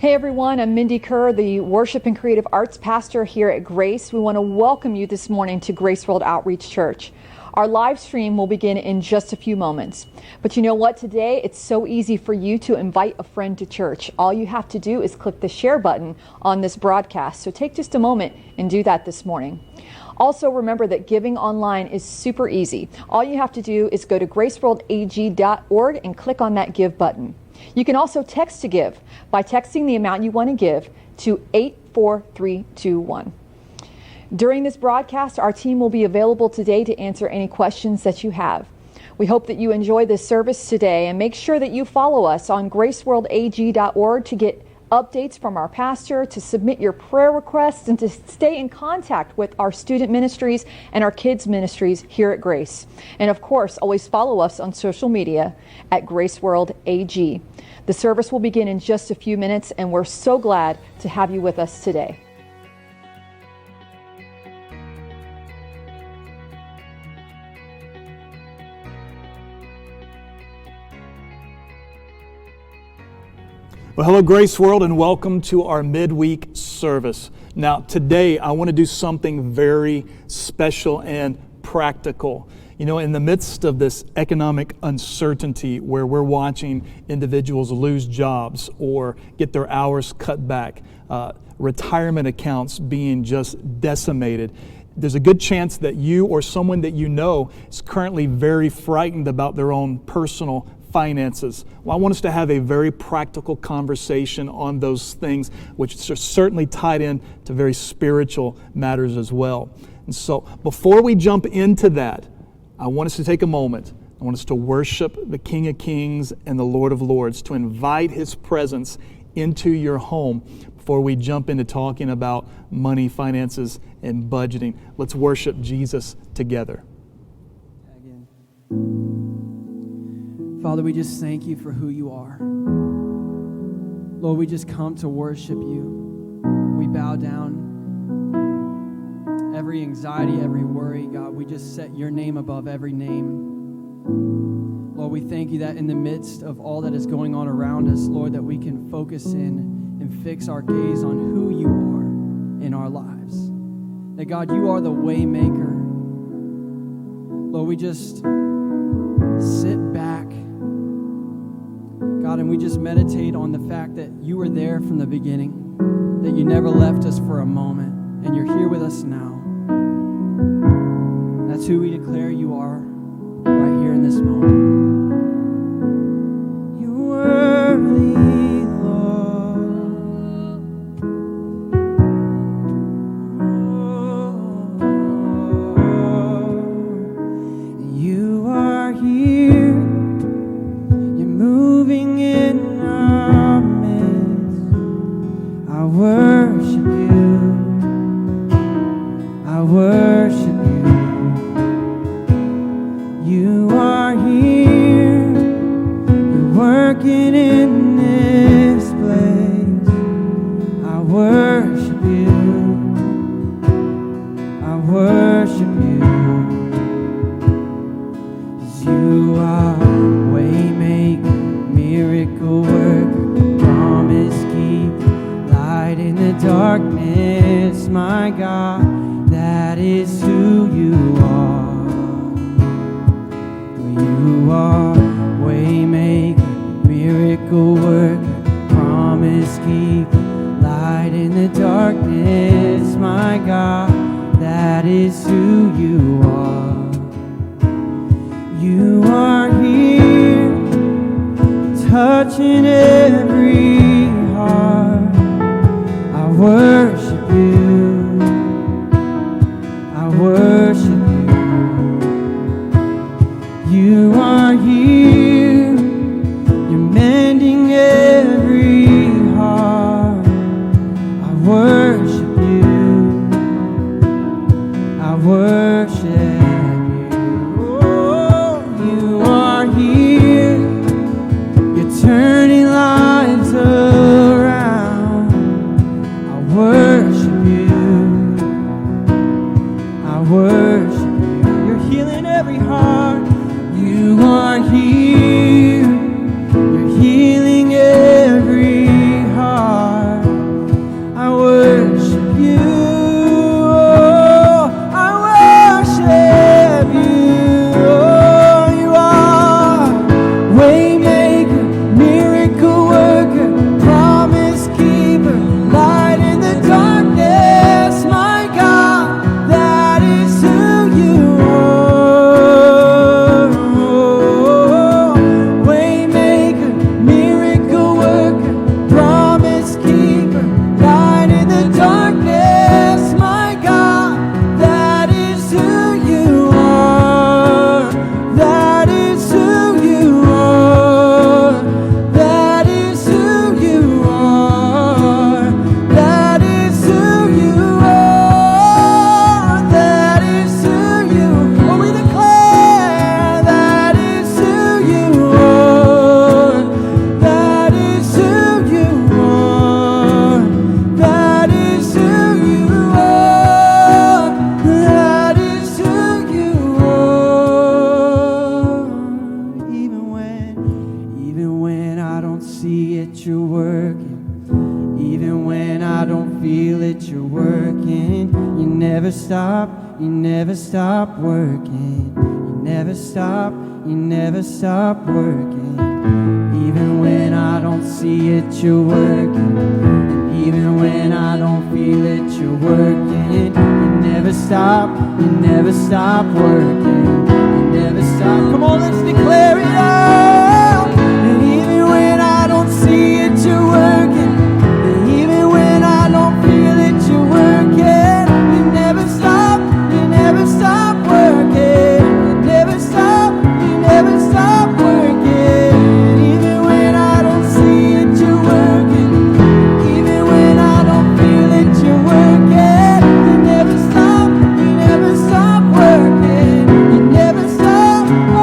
Hey everyone, I'm Mindy Kerr, the Worship and Creative Arts Pastor here at Grace. We want to welcome you this morning to Grace World Outreach Church. Our live stream will begin in just a few moments. But you know what? Today it's so easy for you to invite a friend to church. All you have to do is click the share button on this broadcast. So take just a moment and do that this morning. Also remember that giving online is super easy. All you have to do is go to graceworldag.org and click on that give button. You can also text to give by texting the amount you want to give to 84321. During this broadcast, our team will be available today to answer any questions that you have. We hope that you enjoy this service today, and make sure that you follow us on graceworldag.org to get updates from our pastor, to submit your prayer requests, and to stay in contact with our student ministries and our kids ministries here at Grace. And of course, always follow us on social media at GraceWorldAG. The service will begin in just a few minutes, and we're so glad to have you with us today. Well, hello, Grace World, and welcome to our midweek service. Now, today I want to do something very special and practical. You know, in the midst of this economic uncertainty where we're watching individuals lose jobs or get their hours cut back, retirement accounts being just decimated, there's a good chance that you or someone that you know is currently very frightened about their own personal finances. Well, I want us to have a very practical conversation on those things, which are certainly tied in to very spiritual matters as well. And so before we jump into that, I want us to take a moment. I want us to worship the King of Kings and the Lord of Lords, to invite His presence into your home before we jump into talking about money, finances, and budgeting. Let's worship Jesus together. Father, we just thank you for who you are. Lord, we just come to worship you. We bow down. Every anxiety, every worry, God, we just set your name above every name. Lord, we thank you that in the midst of all that is going on around us, Lord, that we can focus in and fix our gaze on who you are in our lives. That, God, you are the way maker. Lord, we just sit back, God, and we just meditate on the fact that you were there from the beginning, that you never left us for a moment, and you're here with us now. That's who we declare you are right here in this moment. You're worthy, Lord. You are here. Moving in our midst, I worship you, I worship you. You are here. never stop, you never stop working. You never stop working. Even when I don't see it, you're working. And even when I don't feel it, you're working. You never stop working. You never stop. Come on, let's declare it out. And even when I don't see it, you're working. And even when I don't feel it, you're working. You never stop working. You never stop working. Even when I don't see it, you're working. Even when I don't feel it, you're working. You never stop working. You never stop. Oh,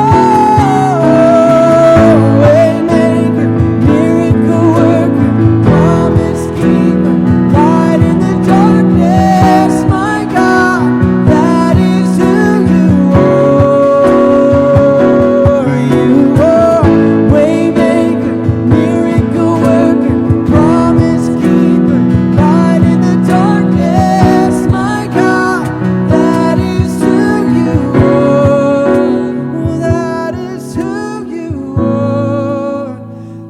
waymaker, miracle worker, promise keeper, light in the darkness, my God, that is who you are. You are waymaker, miracle worker, promise keeper, light in the darkness, my God, that is who you are. That is who you are.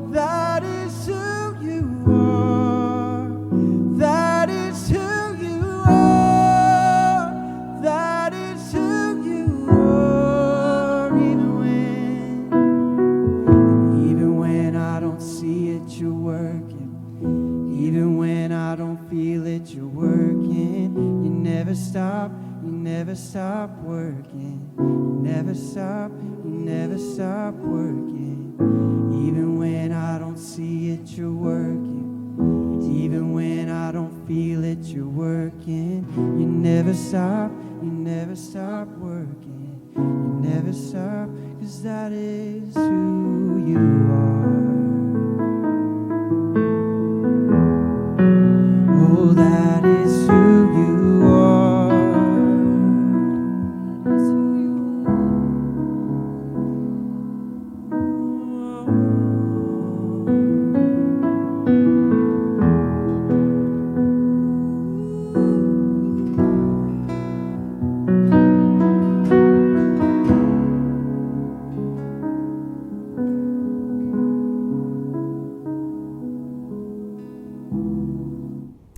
That is who you are. That is who you are. That is who you are. Even when I don't see it, you're working. Even when I don't feel it, you're working. You never stop working. You never stop working. Even when I don't see it, you're working. Even when I don't feel it, you're working. You never stop working. You never stop, 'cause that is who you are. Oh, that is who you are.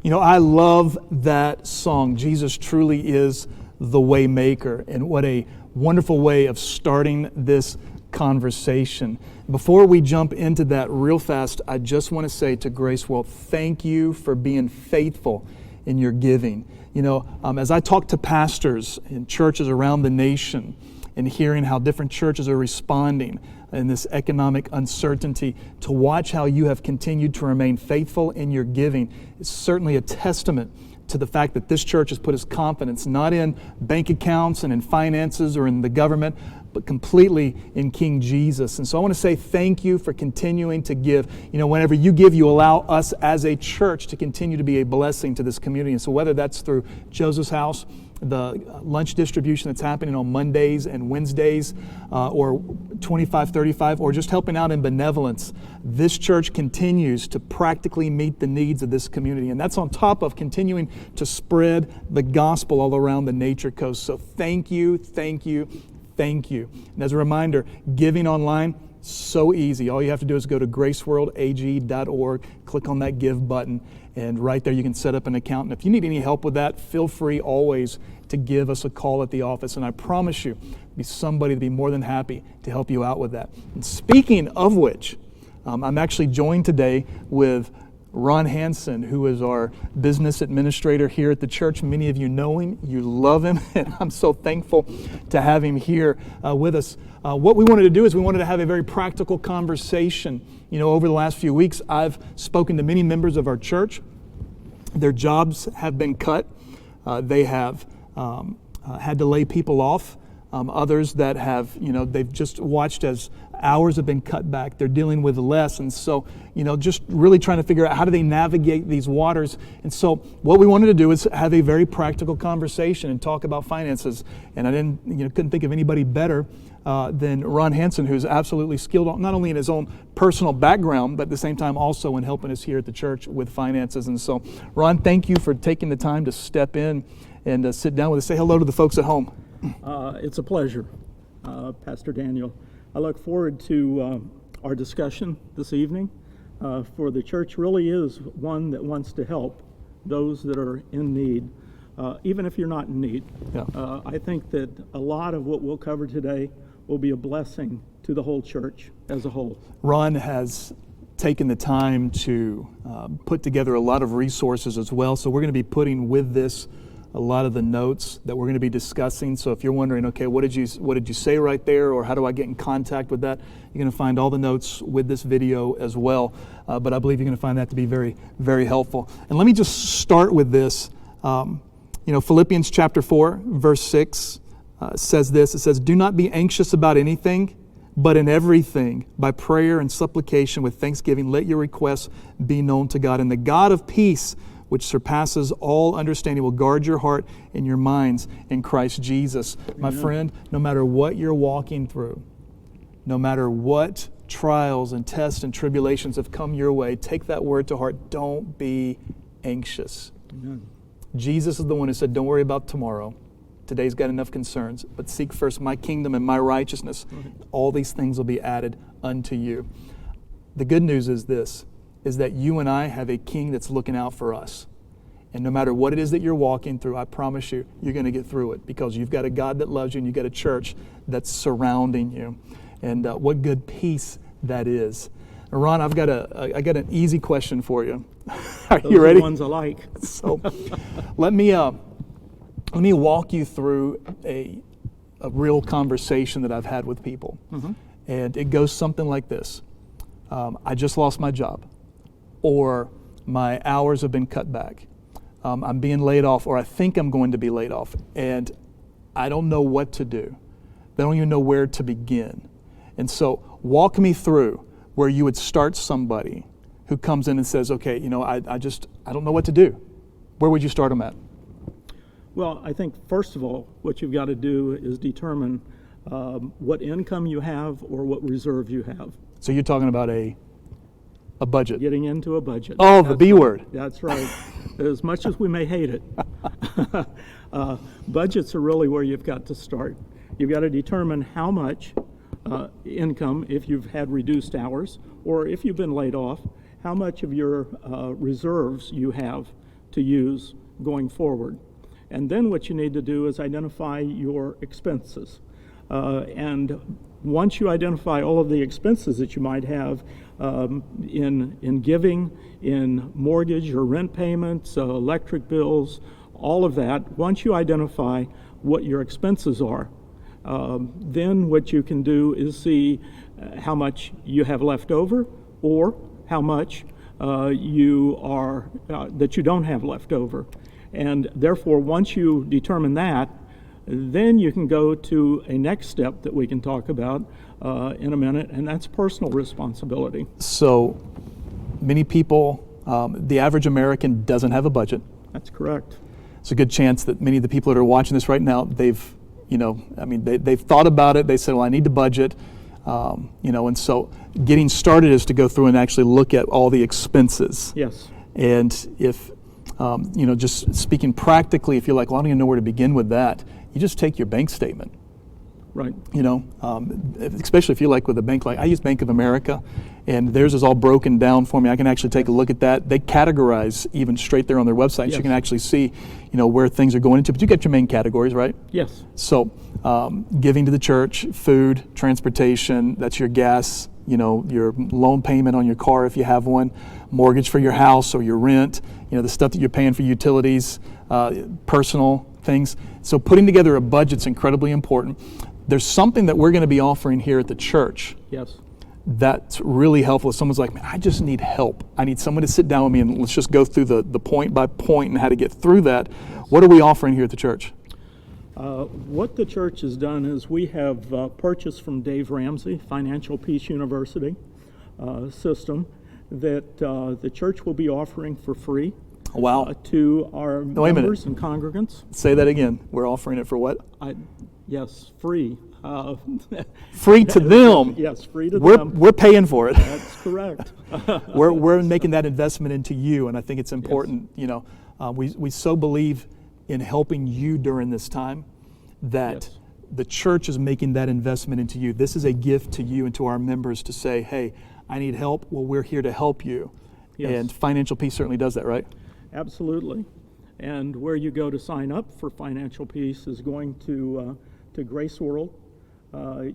You know, I love that song, Jesus Truly Is the Way Maker, and what a wonderful way of starting this conversation. Before we jump into that real fast, I just want to say to Grace World, thank you for being faithful in your giving. You know, as I talk to pastors in churches around the nation and hearing how different churches are responding in this economic uncertainty, to watch how you have continued to remain faithful in your giving is certainly a testament to the fact that this church has put its confidence not in bank accounts and in finances or in the government, but completely in King Jesus. And so I want to say thank you for continuing to give. You know, whenever you give, you allow us as a church to continue to be a blessing to this community. And so whether that's through Joseph's House, the lunch distribution that's happening on Mondays and Wednesdays, or 2535, or just helping out in benevolence, this church continues to practically meet the needs of this community. And that's on top of continuing to spread the gospel all around the Nature Coast. So thank you, thank you, thank you. And as a reminder, giving online, so easy. All you have to do is go to graceworldag.org, click on that give button, and right there you can set up an account. And if you need any help with that, feel free always to give us a call at the office. And I promise you, be somebody to be more than happy to help you out with that. And speaking of which, I'm actually joined today with Ron Hansen, who is our business administrator here at the church. Many of you know him, you love him, and I'm so thankful to have him here with us. What we wanted to do is we wanted to have a very practical conversation. You know, over the last few weeks, I've spoken to many members of our church. Their jobs have been cut. They have had to lay people off. Others that have, you know, they've just watched as hours have been cut back. They're dealing with less. And so, you know, just really trying to figure out how do they navigate these waters. And so what we wanted to do is have a very practical conversation and talk about finances. And I couldn't think of anybody better than Ron Hansen, who's absolutely skilled not only in his own personal background, but at the same time also in helping us here at the church with finances. And so, Ron, thank you for taking the time to step in and sit down with us. Say hello to the folks at home. It's a pleasure, Pastor Daniel. I look forward to our discussion this evening, for the church really is one that wants to help those that are in need, even if you're not in need. Yeah. I think that a lot of what we'll cover today will be a blessing to the whole church as a whole. Ron has taken the time to put together a lot of resources as well, so we're going to be putting with this a lot of the notes that we're going to be discussing. So if you're wondering, okay, what did you say right there, or how do I get in contact with that, you're going to find all the notes with this video as well. But I believe you're going to find that to be very, very helpful. And let me just start with this. Philippians chapter 4, verse 6 says this. It says, "Do not be anxious about anything, but in everything, by prayer and supplication with thanksgiving, let your requests be known to God. And the God of peace, which surpasses all understanding, will guard your heart and your minds in Christ Jesus." Amen. My friend, no matter what you're walking through, no matter what trials and tests and tribulations have come your way, take that word to heart. Don't be anxious. Amen. Jesus is the one who said, don't worry about tomorrow. Today's got enough concerns, but seek first my kingdom and my righteousness. Right. All these things will be added unto you. The good news is this, is that you and I have a king that's looking out for us. And no matter what it is that you're walking through, I promise you, you're going to get through it, because you've got a God that loves you and you've got a church that's surrounding you. And what good peace that is. Ron, I got an easy question for you. Are Those you ready? Are the ones I like. So let me walk you through a real conversation that I've had with people. Mm-hmm. And it goes something like this. I just lost my job, or my hours have been cut back. I'm being laid off, or I think I'm going to be laid off, and I don't know what to do. I don't even know where to begin. And so walk me through where you would start somebody who comes in and says, okay, I don't know what to do. Where would you start them at? Well, I think first of all, what you've got to do is determine what income you have or what reserve you have. So you're talking about a budget. Getting into a budget. Oh, the B word. That's right. As much as we may hate it, budgets are really where you've got to start. You've got to determine how much income, if you've had reduced hours, or if you've been laid off, how much of your reserves you have to use going forward. And then what you need to do is identify your expenses. And once you identify all of the expenses that you might have in giving, in mortgage or rent payments, electric bills, all of that, once you identify what your expenses are, then what you can do is see how much you have left over, or how much that you don't have left over. And therefore, once you determine that, then you can go to a next step that we can talk about in a minute, and that's personal responsibility. So many people, the average American doesn't have a budget. That's correct. It's a good chance that many of the people that are watching this right now, they've thought about it. They said, well, I need to budget. And so getting started is to go through and actually look at all the expenses. Yes. And if, just speaking practically, if you're like, well, I don't even know where to begin with that, you just take your bank statement. Right. Especially if you're like with a bank, like I use Bank of America, and theirs is all broken down for me. I can actually take a look at that. They categorize even straight there on their website, yes. So you can actually see, where things are going into. But you get your main categories, right? Yes. So giving to the church, food, transportation, that's your gas, your loan payment on your car if you have one, mortgage for your house or your rent, the stuff that you're paying for utilities, personal things. So putting together a budget's incredibly important. There's something that we're going to be offering here at the church. Yes. That's really helpful. If someone's like, man, I just need help. I need someone to sit down with me and let's just go through the point by point and how to get through that. What are we offering here at the church? What the church has done is we have purchased from Dave Ramsey, Financial Peace University system, that the church will be offering for free. Wow. To our members and congregants. Say that again. We're offering it for what? Yes, free. Free to them. Yes, free to them. We're paying for it. That's correct. We're making that investment into you, and I think it's important. Yes. We so believe in helping you during this time, that Yes. the church is making that investment into you. This is a gift to you and to our members to say, hey, I need help. Well, we're here to help you. Yes. And Financial Peace certainly does that, right? Absolutely. And where you go to sign up for Financial Peace is going to Grace World.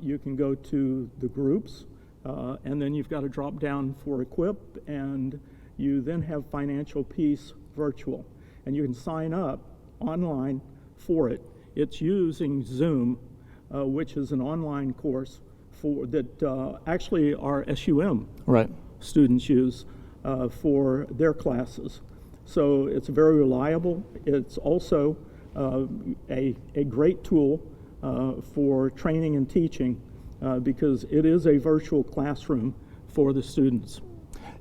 You can go to the groups, and then you've got to drop down for Equip, and you then have Financial Peace Virtual. And you can sign up online for it. It's using Zoom, which is an online course that actually our SUM Right. students use for their classes. So it's very reliable. It's also a great tool for training and teaching because it is a virtual classroom for the students.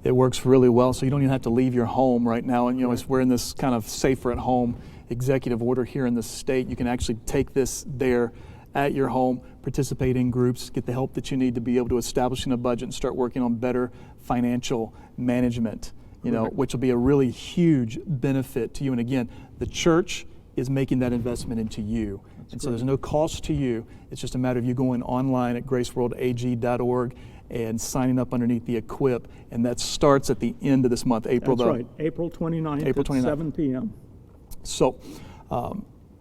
It works really well, so you don't even have to leave your home right now. And we're in this kind of safer at home executive order here in the state. You can actually take this there at your home, participate in groups, get the help that you need to be able to establish a budget and start working on better financial management, which will be a really huge benefit to you. And again, the church is making that investment into you. So there's no cost to you. It's just a matter of you going online at graceworldag.org and signing up underneath the Equip, and that starts at the end of this month, April. That's right, April 29th at 7 p.m. So,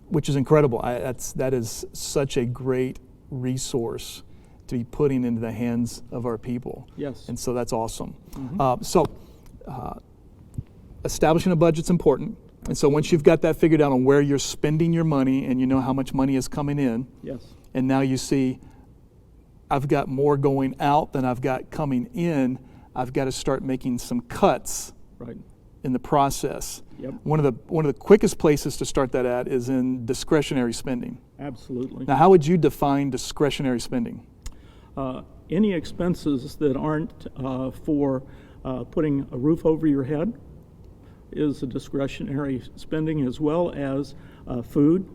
which is incredible. That is such a great resource to be putting into the hands of our people. Yes. And so that's awesome. Establishing a budget's important. And so once you've got that figured out on where you're spending your money and you know how much money is coming in, Yes. and now you see, I've got more going out than I've got coming in, I've got to start making some cuts Right. in the process. Yep. One of the quickest places to start that at is in discretionary spending. Absolutely. Now, how would you define discretionary spending? Any expenses that aren't for putting a roof over your head is a discretionary spending, as well as food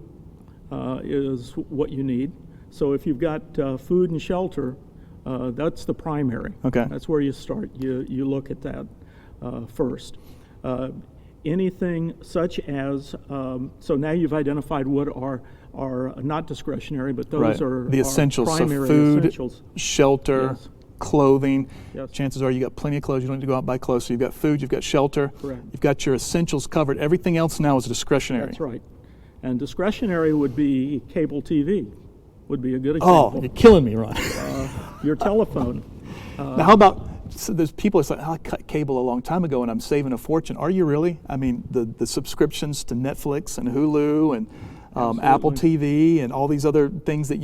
is what you need. So if you've got food and shelter, that's the primary. Okay. That's where you start. You look at that first. Anything such as, so now you've identified what are not discretionary, but those are the essentials, so primary food, essentials. shelter, Yes. clothing. Yes. Chances are you got plenty of clothes. You don't need to go out and buy clothes. So you've got food, you've got shelter, Correct. you've got your essentials covered. Everything else now is discretionary. That's right. And discretionary would be cable TV, would be a good Oh, example. you're killing me, Ron. Your telephone. Now, how about, so there's people that's like, I cut cable a long time ago and I'm saving a fortune. Are you really? I mean, the subscriptions to Netflix and Hulu and Apple TV and all these other things that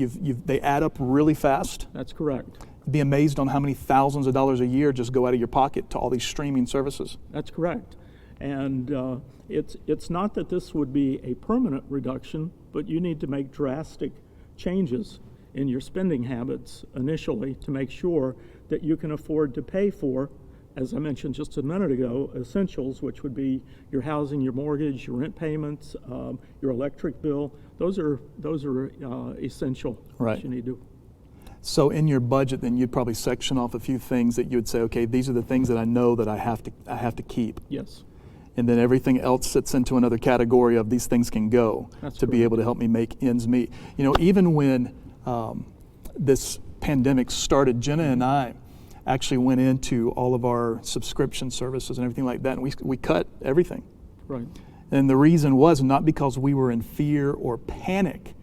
they add up really fast. That's correct. Be amazed on how many thousands of dollars a year just go out of your pocket to all these streaming services. That's correct. And it's not that this would be a permanent reduction, but you need to make drastic changes in your spending habits initially to make sure that you can afford to pay for, as I mentioned just a minute ago, essentials, which would be your housing, your mortgage, your rent payments, your electric bill. Those are essential. Right. That you need to. So in your budget, then you'd probably section off a few things that you would say, okay, these are the things that I know that I have to keep. Yes. And then everything else sits into another category of these things can go. That's to be correct. able to help me make ends meet. Even when this pandemic started, Jenna and I actually went into all of our subscription services and everything like that, and we cut everything. Right. And the reason was not because we were in fear or panic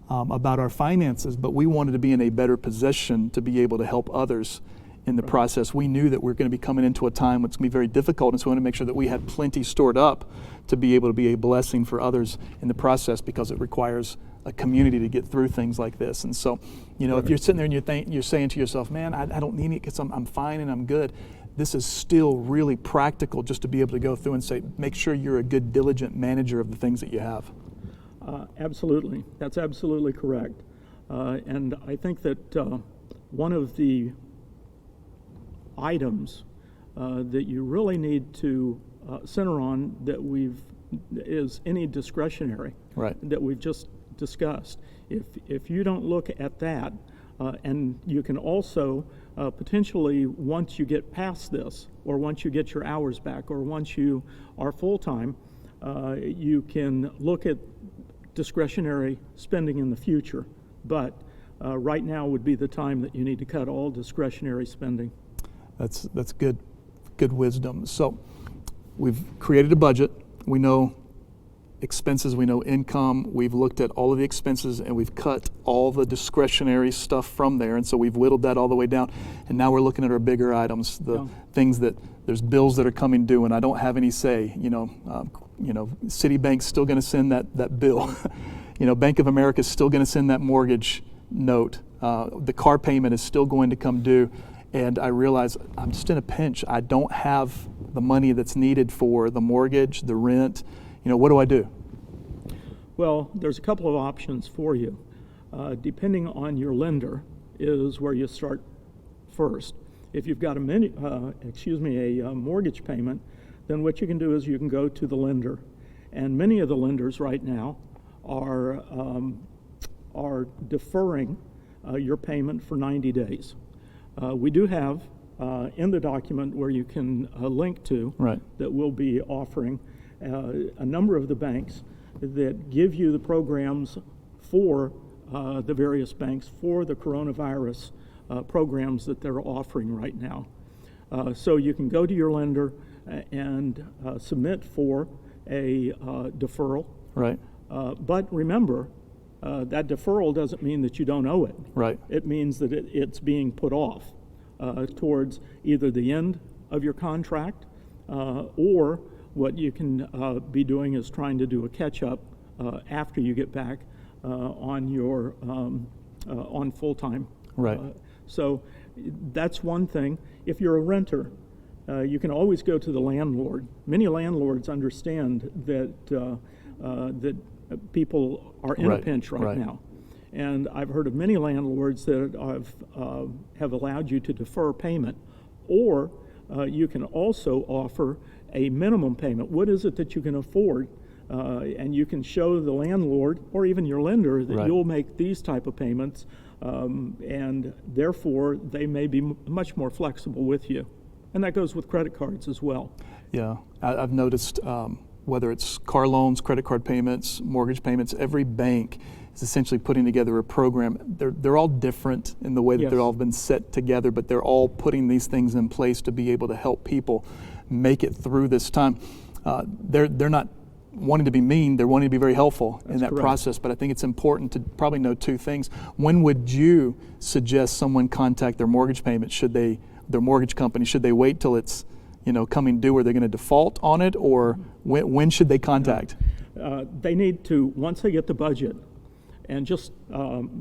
about our finances, but we wanted to be in a better position to be able to help others in the process. We knew that we were going to be coming into a time that's going to be very difficult, and so we wanted to make sure that we had plenty stored up to be able to be a blessing for others in the process, because it requires a community to get through things like this. And so, if you're sitting there and you're saying to yourself, man, I don't need it because I'm fine and I'm good, this is still really practical just to be able to go through and say, make sure you're a good, diligent manager of the things that you have. Absolutely. That's absolutely correct. And I think that one of the items that you really need to center on is any discretionary that we've just discussed. If you don't look at that, and you can also potentially, once you get past this, or once you get your hours back, or once you are full-time, you can look at discretionary spending in the future, but right now would be the time that you need to cut all discretionary spending. That's good wisdom. So we've created a budget. We know expenses, we know income. We've looked at all of the expenses and we've cut all the discretionary stuff from there. And so we've whittled that all the way down. And now we're looking at our bigger items, the things that there's bills that are coming due and I don't have any say. Citibank's still going to send that bill. Bank of America is still going to send that mortgage note. The car payment is still going to come due. And I realize I'm just in a pinch. I don't have the money that's needed for the mortgage, the rent. What do I do? Well, there's a couple of options for you. Depending on your lender is where you start first. If you've got a mortgage payment, then what you can do is you can go to the lender. And many of the lenders right now are deferring your payment for 90 days. We do have in the document where you can link to that we'll be offering a number of the banks that give you the programs for the various banks for the coronavirus programs that they're offering right now. So you can go to your lender and submit for a deferral. Right. But remember, that deferral doesn't mean that you don't owe it. Right. It means that it's being put off towards either the end of your contract or what you can be doing is trying to do a catch-up after you get back on your on full-time. Right. So that's one thing. If you're a renter, you can always go to the landlord. Many landlords understand that that people are in a pinch right now. And I've heard of many landlords that have allowed you to defer payment, or you can also offer a minimum payment. What is it that you can afford? And you can show the landlord or even your lender that you'll make these type of payments, and therefore they may be much more flexible with you. And that goes with credit cards as well. Yeah, I've noticed whether it's car loans, credit card payments, mortgage payments, every bank is essentially putting together a program. They're all different in the way that they're all been set together, but they're all putting these things in place to be able to help people make it through this time. They're not wanting to be mean, they're wanting to be very helpful in that process, but I think it's important to probably know two things. When would you suggest someone contact their mortgage payment? Their mortgage company, should they wait till it's coming due? Are they going to default on it, or when should they contact? They need to, once they get the budget, and just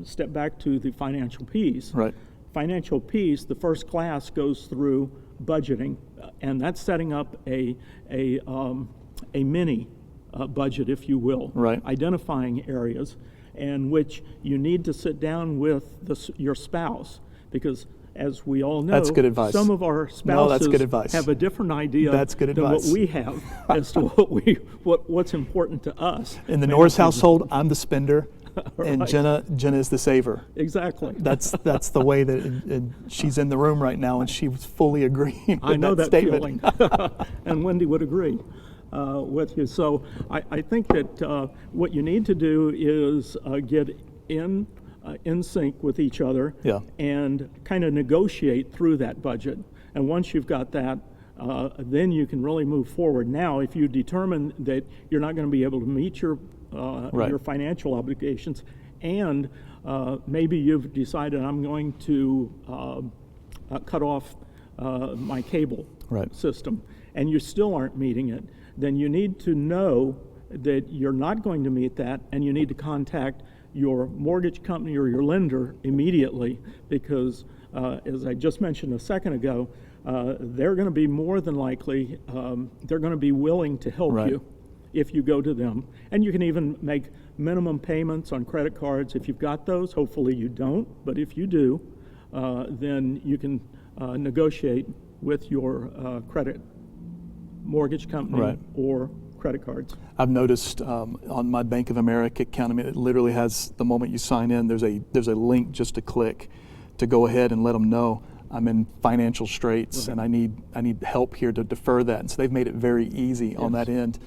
step back to the financial piece. Right. Financial piece, the first class goes through budgeting, and that's setting up a mini budget, if you will. Right. Identifying areas in which you need to sit down with your spouse, because as we all know, that's good advice. Some of our spouses have a different idea than what we have as to what's important to us. In the Norris household, I'm the spender, and Jenna is the saver. Exactly. That's the way that she's in the room right now, and she was fully agreeing with I know that statement. feeling, and Wendy would agree with you. So I think that what you need to do is get in sync with each other, and kind of negotiate through that budget. And once you've got that, then you can really move forward. Now, if you determine that you're not going to be able to meet your financial obligations, and maybe you've decided I'm going to cut off my cable system, and you still aren't meeting it, then you need to know that you're not going to meet that, and you need to contact your mortgage company or your lender immediately, because as I just mentioned a second ago, they're going to be more than likely, they're going to be willing to help you if you go to them. And you can even make minimum payments on credit cards if you've got those. Hopefully you don't, but if you do, then you can negotiate with your mortgage company or credit cards. I've noticed on my Bank of America account, I mean, it literally has, the moment you sign in, there's a link just to click to go ahead and let them know I'm in financial straits and I need help here to defer that. And so they've made it very easy on that end.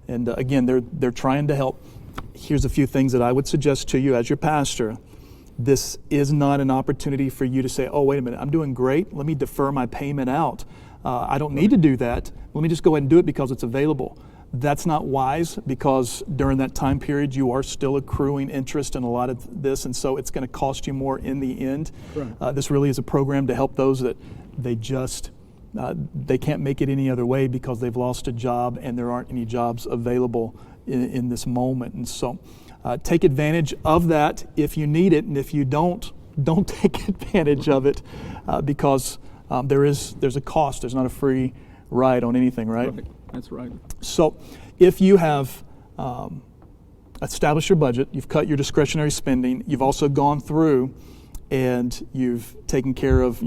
And again, they're trying to help Here's a few things that I would suggest to you as your pastor. This is not an opportunity for you to say, oh, wait a minute, I'm doing great. Let me defer my payment out. I don't need to do that. Let me just go ahead and do it because it's available. That's not wise, because during that time period you are still accruing interest in a lot of this, and so it's going to cost you more in the end. This really is a program to help those that they can't make it any other way because they've lost a job and there aren't any jobs available in this moment. And so take advantage of that if you need it, and if you don't take advantage of it because there's a cost. There's not a free ride on anything, right? That's right. So if you have established your budget, you've cut your discretionary spending, you've also gone through and you've taken care of,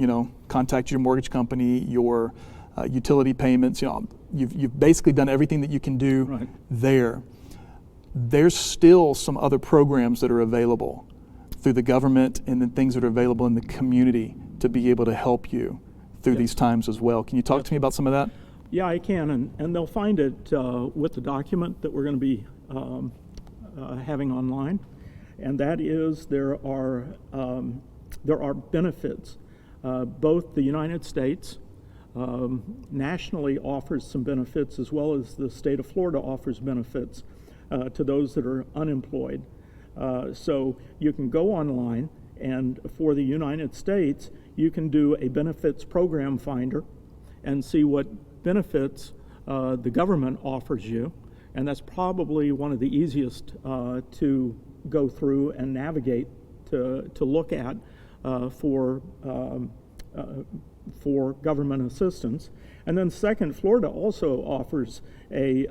contacted your mortgage company, your utility payments, you've basically done everything that you can do there. There's still some other programs that are available through the government, and then things that are available in the community to be able to help you through these times as well. Can you talk to me about some of that? Yeah, I can, and they'll find it with the document that we're going to be having online, and that is there are benefits. Both the United States nationally offers some benefits, as well as the state of Florida offers benefits to those that are unemployed. So you can go online, and for the United States, you can do a benefits program finder and see what benefits the government offers you, and that's probably one of the easiest to go through and navigate to look at for government assistance. And then second, Florida also offers a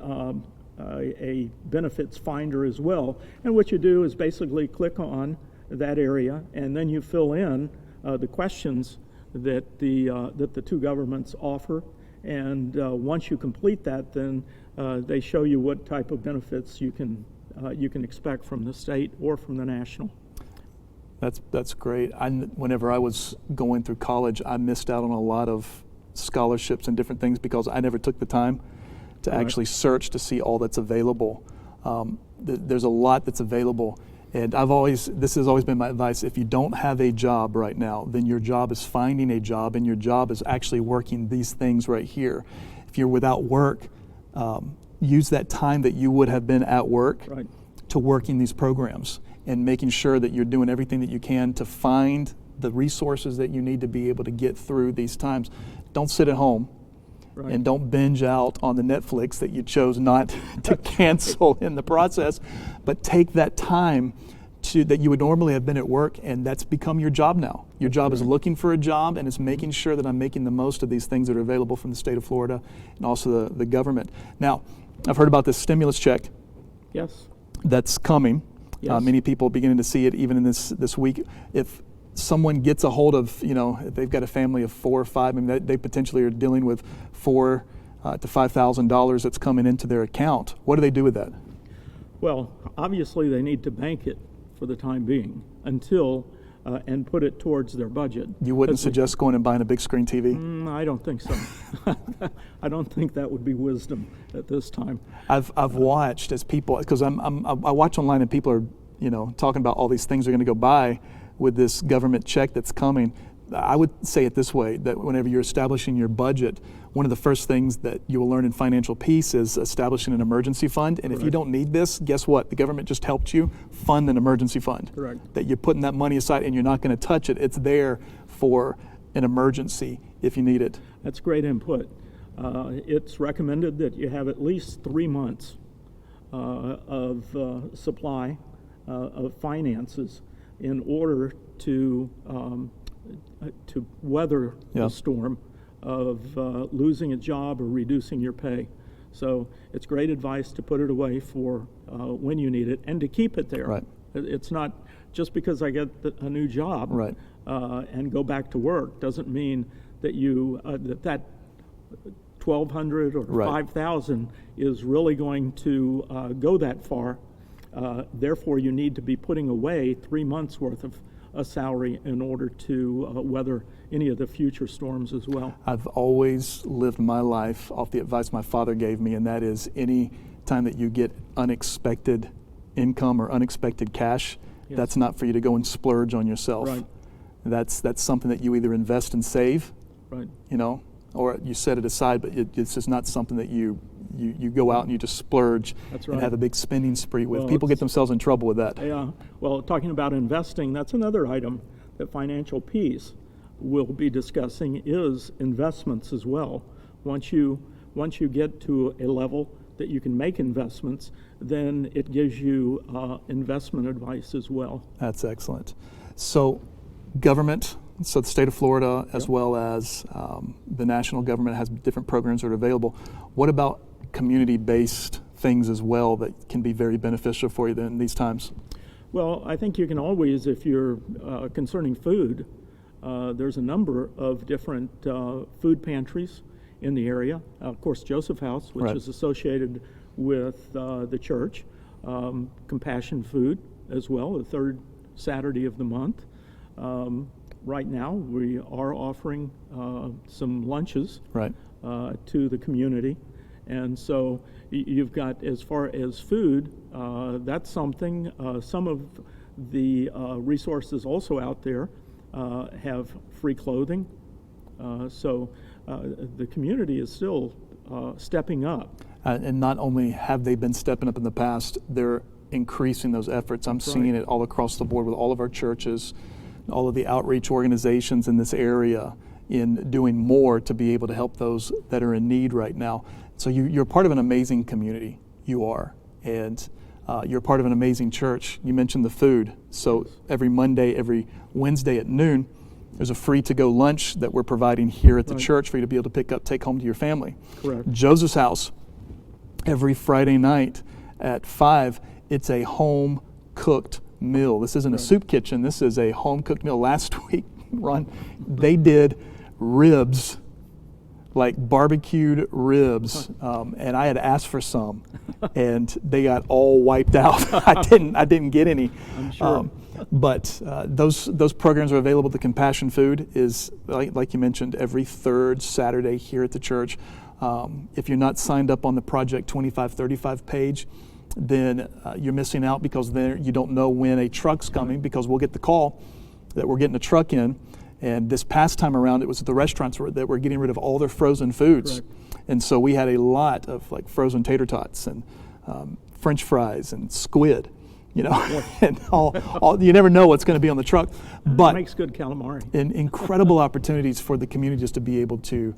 benefits finder as well, and what you do is basically click on that area, and then you fill in the questions that the two governments offer. And once you complete that, then they show you what type of benefits you can expect from the state or from the national. That's great. Whenever I was going through college, I missed out on a lot of scholarships and different things because I never took the time to actually search to see all that's available. There's a lot that's available. And this has always been my advice: if you don't have a job right now, then your job is finding a job, and your job is actually working these things right here. If you're without work, use that time that you would have been at work to working these programs and making sure that you're doing everything that you can to find the resources that you need to be able to get through these times. Don't sit at home and don't binge out on the Netflix that you chose not to cancel in the process, but take that time that you would normally have been at work, and that's become your job now. Your job is looking for a job, and it's making sure that I'm making the most of these things that are available from the state of Florida and also the government. Now, I've heard about this stimulus check that's coming. Many people are beginning to see it even in this week. If someone gets a hold of, if they've got a family of 4 or 5, I mean, they potentially are dealing with $4,000 to $5,000 that's coming into their account. What do they do with that? Well, obviously they need to bank it for the time being until and put it towards their budget. You wouldn't suggest going and buying a big screen TV? I don't think so. I don't think that would be wisdom at this time. I've watched as people, because I watch online and people are talking about all these things they're going to go buy with this government check that's coming. I would say it this way, that whenever you're establishing your budget, one of the first things that you will learn in financial peace is establishing an emergency fund. And if you don't need this, guess what? The government just helped you fund an emergency fund. That you're putting that money aside and you're not going to touch it. It's there for an emergency if you need it. That's great input. It's recommended that you have at least 3 months of supply of finances in order to weather the storm of losing a job or reducing your pay. So it's great advice to put it away for when you need it and to keep it there. It's not just because I get a new job and go back to work doesn't mean that that $1,200 or $5,000 is really going to go that far. Therefore, you need to be putting away 3 months worth of a salary in order to weather any of the future storms as well. I've always lived my life off the advice my father gave me, and that is any time that you get unexpected income or unexpected cash, Yes. that's not for you to go and splurge on yourself. Right. That's something that you either invest and save, Right. or you set it aside, but it's just not something that you go out and you just splurge That's and right. have a big spending spree with. Well, People get it's- themselves in trouble with that. Yeah. Well, talking about investing, that's another item that Financial Peace will be discussing is investments as well. Once you get to a level that you can make investments, then it gives you investment advice as well. That's excellent. So government, so the state of Florida as well as the national government has different programs that are available. What about community-based things as well that can be very beneficial for you in these times? Well, I think you can always, if you're concerning food, there's a number of different food pantries in the area. Of course, Joseph House, which Right. is associated with the church. Compassion Food as well, the third Saturday of the month. Right now, we are offering some lunches Right. to the community. And so you've got, as far as food, that's something, some of the resources also out there have free clothing. So the community is still stepping up. And not only have they been stepping up in the past, they're increasing those efforts. I'm seeing it all across the board with all of our churches, all of the outreach organizations in this area in doing more to be able to help those that are in need right now. So you're part of an amazing community. You are. And you're part of an amazing church. You mentioned the food. So every Monday, every Wednesday at noon, there's a free to-go lunch that we're providing here at the church for you to be able to pick up, take home to your family. Correct. Joseph's House, every Friday night at 5, it's a home-cooked meal. This isn't a soup kitchen. This is a home-cooked meal. Last week, Ron, they did ribs, like barbecued ribs, and I had asked for some, and they got all wiped out. I didn't get any. I'm sure. But those programs are available. The Compassion Food is, like you mentioned, every third Saturday here at the church. If you're not signed up on the Project 2535 page, then you're missing out, because there you don't know when a truck's coming, because we'll get the call that we're getting a truck in. And this past time around, it was the restaurants that were getting rid of all their frozen foods. Correct. And so we had a lot of like frozen tater tots and French fries and squid, and all you never know what's going to be on the truck. But It makes good calamari. incredible opportunities for the community just to be able to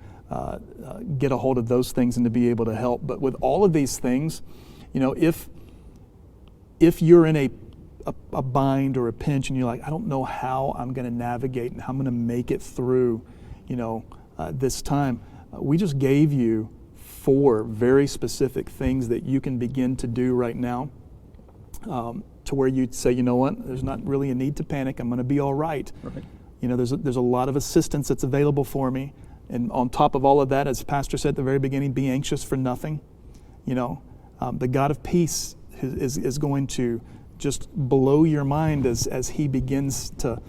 get a hold of those things and to be able to help. But with all of these things, if you're in a bind or a pinch and you're like, I don't know how I'm going to navigate and how I'm going to make it through, this time, we just gave you 4 very specific things that you can begin to do right now, to where you'd say, you know what, there's not really a need to panic. I'm going to be all right. Right. There's a lot of assistance that's available for me. And on top of all of that, as Pastor said at the very beginning, be anxious for nothing. The God of peace is going to just blow your mind as He begins to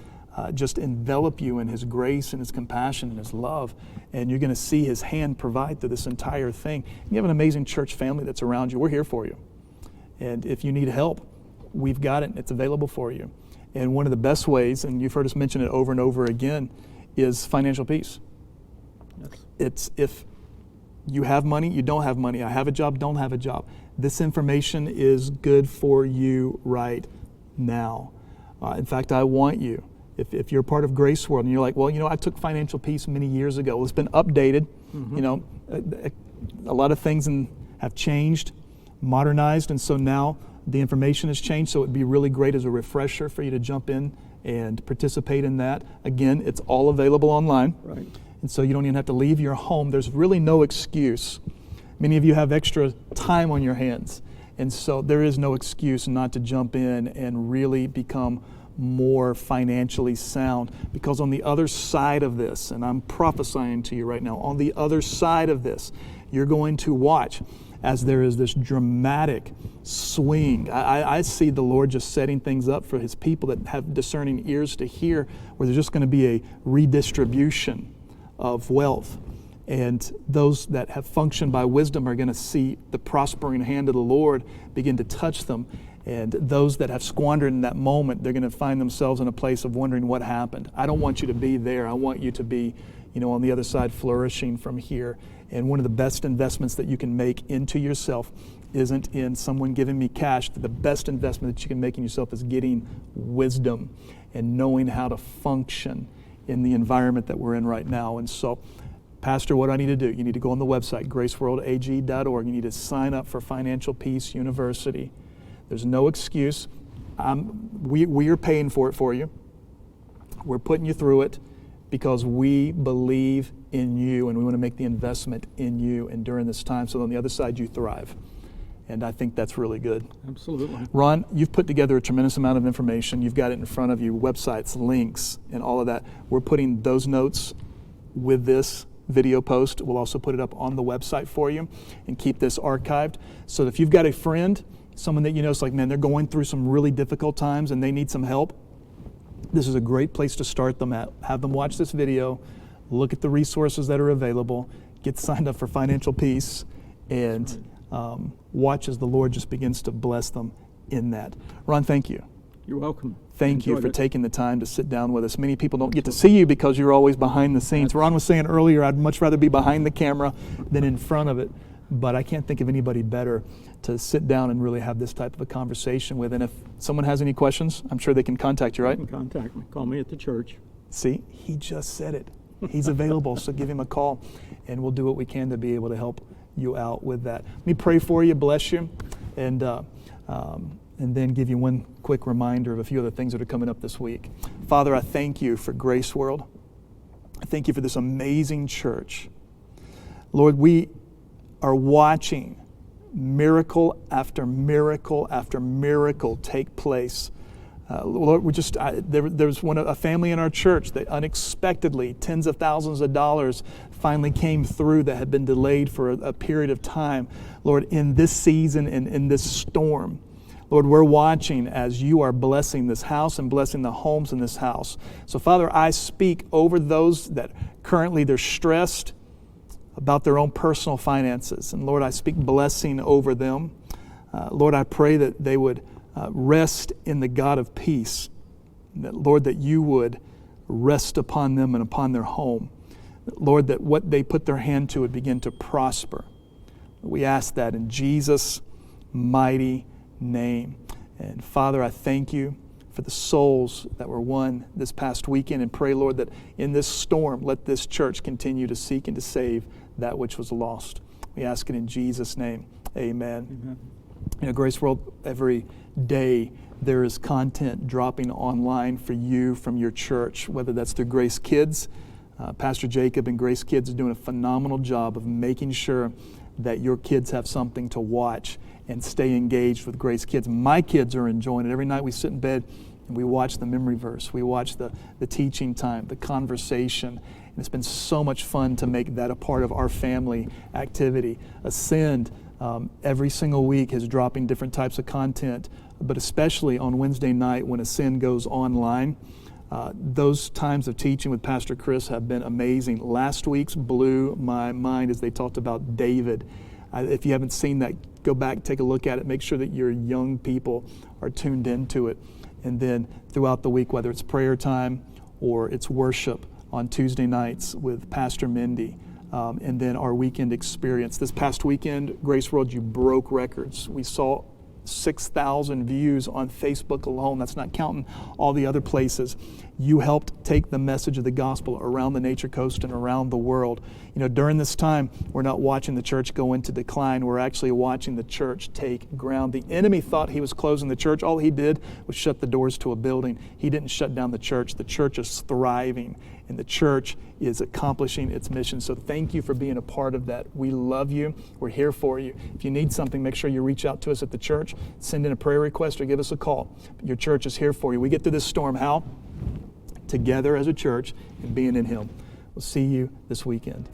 just envelop you in His grace and His compassion and His love. And you're going to see His hand provide through this entire thing. You have an amazing church family that's around you. We're here for you. And if you need help, we've got it. It's available for you. And one of the best ways, and you've heard us mention it over and over again, is financial peace. Yes. It's if you have money, you don't have money. I have a job, don't have a job. This information is good for you right now. In fact, I want you, if you're part of Grace World and you're like, well, I took financial peace many years ago. Well, it's been updated. A lot of things have changed, modernized, and so now the information has changed. So it'd be really great as a refresher for you to jump in and participate in that. Again, it's all available online. Right. And so you don't even have to leave your home. There's really no excuse. Many of you have extra time on your hands. And so there is no excuse not to jump in and really become more financially sound. Because on the other side of this, and I'm prophesying to you right now, on the other side of this, you're going to watch as there is this dramatic swing. I see the Lord just setting things up for His people that have discerning ears to hear, where there's just going to be a redistribution of wealth. And those that have functioned by wisdom are going to see the prospering hand of the Lord begin to touch them. And those that have squandered in that moment, they're going to find themselves in a place of wondering what happened. I don't want you to be there. I want you to be, on the other side, flourishing from here. And one of the best investments that you can make into yourself isn't in someone giving me cash. The best investment that you can make in yourself is getting wisdom and knowing how to function in the environment that we're in right now. And so, Pastor, what do I need to do? You need to go on the website, graceworldag.org. You need to sign up for Financial Peace University. There's no excuse. We are paying for it for you. We're putting you through it because we believe in you and we want to make the investment in you and during this time so on the other side you thrive. And I think that's really good. Absolutely. Ron, you've put together a tremendous amount of information. You've got it in front of you, websites, links, and all of that. We're putting those notes with this video post. We'll also put it up on the website for you and keep this archived. So that if you've got a friend, someone that you know is like, man, they're going through some really difficult times and they need some help, this is a great place to start them at. Have them watch this video, look at the resources that are available, get signed up for Financial Peace, and watch as the Lord just begins to bless them in that. Ron, thank you. You're welcome. Thank you for taking the time to sit down with us. Many people don't get to see you because you're always behind the scenes. Ron was saying earlier, I'd much rather be behind the camera than in front of it, but I can't think of anybody better to sit down and really have this type of a conversation with. And if someone has any questions, I'm sure they can contact you, right? You can contact me. Call me at the church. See, he just said it. He's available, so give him a call, and we'll do what we can to be able to help you out with that. Let me pray for you, bless you, and then give you one quick reminder of a few other things that are coming up this week. Father, I thank you for Grace World. I thank you for this amazing church. Lord, we are watching miracle after miracle after miracle take place. Lord, there was a family in our church that unexpectedly, tens of thousands of dollars finally came through that had been delayed for a period of time. Lord, in this season and in this storm, Lord, we're watching as you are blessing this house and blessing the homes in this house. So, Father, I speak over those that currently they're stressed about their own personal finances. And Lord, I speak blessing over them. Lord, I pray that they would rest in the God of peace. That, Lord, that you would rest upon them and upon their home. Lord, that what they put their hand to would begin to prosper. We ask that in Jesus' mighty name. And Father, I thank you for the souls that were won this past weekend, and pray, Lord, that in this storm, let this church continue to seek and to save that which was lost. We ask it in Jesus' name. Amen. Amen. Grace World, every day there is content dropping online for you from your church, whether that's through Grace Kids. Pastor Jacob and Grace Kids are doing a phenomenal job of making sure that your kids have something to watch and stay engaged with Grace Kids. My kids are enjoying it. Every night we sit in bed and we watch the memory verse. We watch the teaching time, the conversation. And it's been so much fun to make that a part of our family activity. Ascend every single week is dropping different types of content, but especially on Wednesday night when Ascend goes online. Those times of teaching with Pastor Chris have been amazing. Last week's blew my mind as they talked about David. If you haven't seen that, go back, take a look at it. Make sure that your young people are tuned into it. And then throughout the week, whether it's prayer time or it's worship on Tuesday nights with Pastor Mindy, and then our weekend experience. This past weekend, Grace World, you broke records. We saw 6,000 views on Facebook alone. That's not counting all the other places. You helped take the message of the gospel around the Nature Coast and around the world. During this time, we're not watching the church go into decline. We're actually watching the church take ground. The enemy thought he was closing the church. All he did was shut the doors to a building. He didn't shut down the church. The church is thriving, and the church is accomplishing its mission. So thank you for being a part of that. We love you. We're here for you. If you need something, make sure you reach out to us at the church. Send in a prayer request or give us a call. Your church is here for you. We get through this storm. How? Together as a church and being in Him. We'll see you this weekend.